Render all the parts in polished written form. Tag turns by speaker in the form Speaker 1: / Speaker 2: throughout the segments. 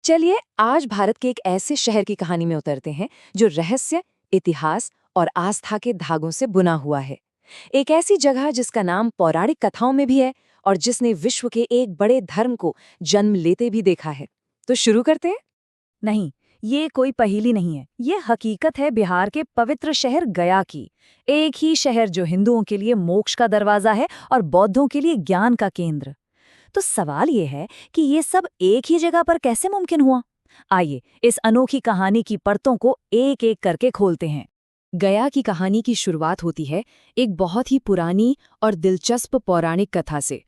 Speaker 1: चलिए आज भारत के एक ऐसे शहर की कहानी में उतरते हैं जो रहस्य, इतिहास और आस्था के धागों से बुना हुआ है। एक ऐसी जगह जिसका नाम पौराणिक कथाओं में भी है और जिसने विश्व के एक बड़े धर्म को जन्म लेते भी देखा है। तो शुरू करते हैं।
Speaker 2: नहीं, ये कोई पहेली नहीं है। ये हकीकत है बिहार के पवित्र शहर गया की। एक ही शहर जो हिंदुओं के लिए मोक्ष का दरवाजा है और बौद्धों के लिए ज्ञान का केंद्र। तो सवाल ये है कि ये सब एक ही जगह पर कैसे मुमकिन हुआ? आइए इस अनोखी कहानी की परतों को एक एक करके खोलते हैं।
Speaker 1: गया की कहानी की शुरुआत होती है एक बहुत ही पुरानी और दिलचस्प पौराणिक कथा से।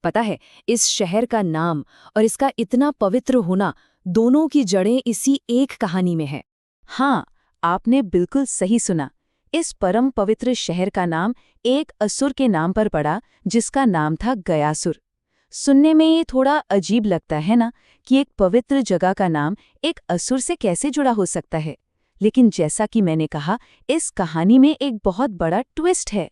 Speaker 1: पता है, इस शहर का नाम और इसका इतना पवित्र होना, दोनों की जड़ें इसी एक कहानी में है।
Speaker 2: हाँ, आपने बिल्कुल सही सुना। इस परम पवित्र शहर का नाम एक असुर के नाम पर पड़ा, जिसका नाम था गयासुर। सुनने में ये थोड़ा अजीब लगता है ना, कि एक पवित्र जगह का नाम एक असुर से कैसे जुड़ा हो सकता है। लेकिन जैसा कि मैंने कहा, इस कहानी में एक बहुत बड़ा ट्विस्ट है।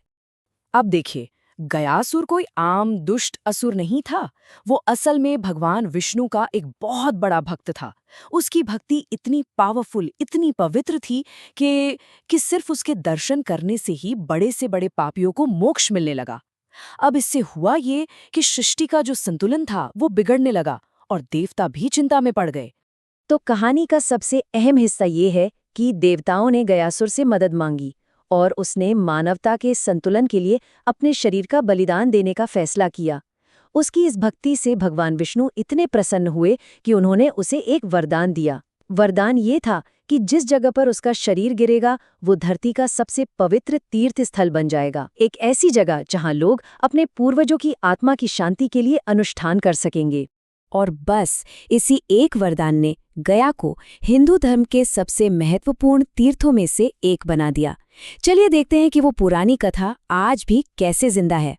Speaker 1: अब देखिए, गयासुर कोई आम दुष्ट असुर नहीं था। वो असल में भगवान विष्णु का एक बहुत बड़ा भक्त था। उसकी भक्ति इतनी पावरफुल, इतनी पवित्र थी कि सिर्फ उसके दर्शन करने से ही बड़े से बड़े पापियों को मोक्ष मिलने लगा। अब इससे हुआ ये कि सृष्टि का जो संतुलन था वो बिगड़ने लगा और देवता भी चिंता में पड़ गए।
Speaker 2: तो कहानी का सबसे अहम हिस्सा ये है कि देवताओं ने गयासुर से मदद मांगी और उसने मानवता के संतुलन के लिए अपने शरीर का बलिदान देने का फैसला किया। उसकी इस भक्ति से भगवान विष्णु इतने प्रसन्न हुए कि उन्होंने उसे एक वरदान दिया। वरदान ये था कि जिस जगह पर उसका शरीर गिरेगा, वो धरती का सबसे पवित्र तीर्थ स्थल बन जाएगा। एक ऐसी जगह जहां लोग अपने पूर्वजों की आत्मा की शांति के लिए अनुष्ठान कर सकेंगे। और बस इसी एक वरदान ने गया को हिंदू धर्म के सबसे महत्वपूर्ण तीर्थों में से एक बना दिया। चलिए देखते हैं कि वो पुरानी कथा आज भी कैसे जिंदा है।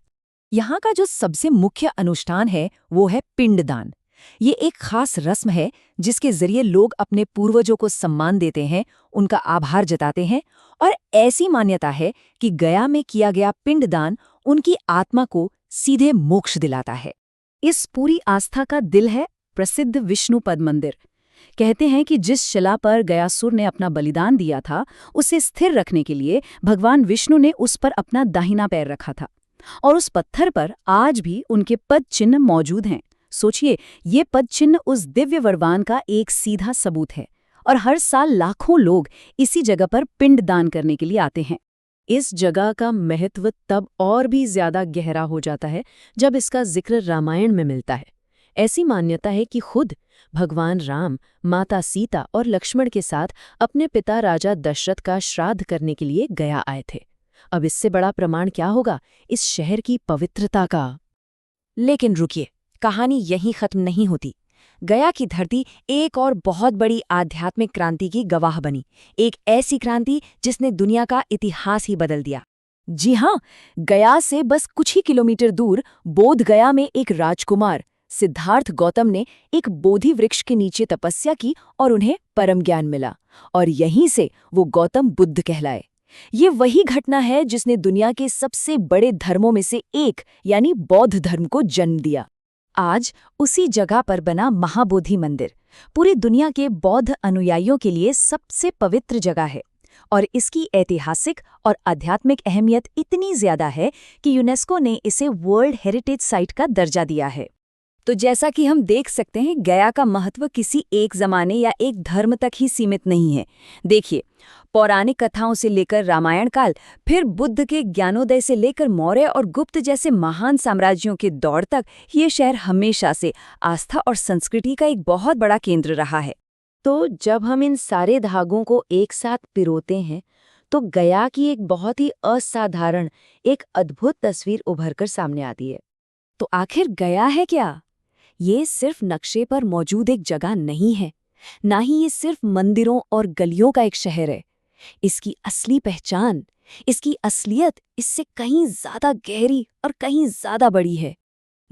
Speaker 1: यहाँ का जो सबसे मुख्य अनुष्ठान है वो है पिंडदान। ये एक खास रस्म है जिसके जरिए लोग अपने पूर्वजों को सम्मान देते हैं, उनका आभार जताते हैं। और ऐसी मान्यता है कि गया में किया गया पिंडदान उनकी आत्मा को सीधे मोक्ष दिलाता है।
Speaker 2: इस पूरी आस्था का दिल है प्रसिद्ध विष्णुपद मंदिर। कहते हैं कि जिस शिला पर गयासुर ने अपना बलिदान दिया था, उसे स्थिर रखने के लिए भगवान विष्णु ने उस पर अपना दाहिना पैर रखा था। और उस पत्थर पर आज भी उनके पद चिन्ह मौजूद हैं। सोचिए, ये पद चिन्ह उस दिव्य वरदान का एक सीधा सबूत है। और हर साल लाखों लोग इसी जगह पर पिंड दान करने के लिए आते हैं।
Speaker 1: इस जगह का महत्व तब और भी ज्यादा गहरा हो जाता है जब इसका जिक्र रामायण में मिलता है। ऐसी मान्यता है कि खुद भगवान राम माता सीता और लक्ष्मण के साथ अपने पिता राजा दशरथ का श्राद्ध करने के लिए गया आए थे। अब इससे बड़ा प्रमाण क्या होगा इस शहर की पवित्रता का। लेकिन रुकिए, कहानी यहीं खत्म नहीं होती। गया की धरती एक और बहुत बड़ी आध्यात्मिक क्रांति की गवाह बनी। एक ऐसी क्रांति जिसने दुनिया का इतिहास ही बदल दिया। जी हाँ, गया से बस कुछ ही किलोमीटर दूर बोध गया में एक राजकुमार सिद्धार्थ गौतम ने एक बोधि वृक्ष के नीचे तपस्या की और उन्हें परम ज्ञान मिला। और यहीं से वो गौतम बुद्ध कहलाए। ये वही घटना है जिसने दुनिया के सबसे बड़े धर्मों में से एक यानी बौद्ध धर्म को जन्म दिया। आज उसी जगह पर बना महाबोधि मंदिर पूरी दुनिया के बौद्ध अनुयायियों के लिए सबसे पवित्र जगह है। और इसकी ऐतिहासिक और आध्यात्मिक अहमियत इतनी ज्यादा है कि यूनेस्को ने इसे वर्ल्ड हेरिटेज साइट का दर्जा दिया है। तो जैसा कि हम देख सकते हैं, गया का महत्व किसी एक जमाने या एक धर्म तक ही सीमित नहीं है। देखिए, पौराणिक कथाओं से लेकर रामायण काल, फिर बुद्ध के ज्ञानोदय से लेकर मौर्य और गुप्त जैसे महान साम्राज्यों के दौर तक, ये शहर हमेशा से आस्था और संस्कृति का एक बहुत बड़ा केंद्र रहा है। तो जब हम इन सारे धागों को एक साथ पिरोते हैं, तो गया की एक बहुत ही असाधारण, एक अद्भुत तस्वीर उभर कर सामने आती है। तो आखिर गया है क्या? ये सिर्फ नक्शे पर मौजूद एक जगह नहीं है, ना ही ये सिर्फ मंदिरों और गलियों का एक शहर है। इसकी असली पहचान, इसकी असलियत इससे कहीं ज्यादा गहरी और कहीं ज्यादा बड़ी है।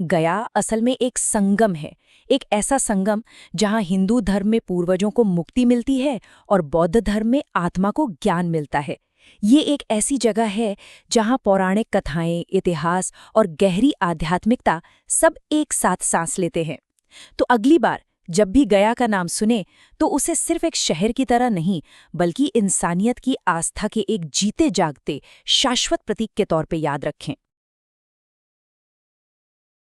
Speaker 1: गया असल में एक संगम है, एक ऐसा संगम जहां हिंदू धर्म में पूर्वजों को मुक्ति मिलती है और बौद्ध धर्म में आत्मा को ज्ञान मिलता है। ये एक ऐसी जगह है जहां पौराणिक कथाएं, इतिहास और गहरी आध्यात्मिकता सब एक साथ सांस लेते हैं। तो अगली बार
Speaker 3: जब भी गया का नाम सुने तो उसे सिर्फ एक शहर की तरह नहीं, बल्कि इंसानियत की आस्था के एक जीते जागते शाश्वत प्रतीक के तौर पे याद रखें।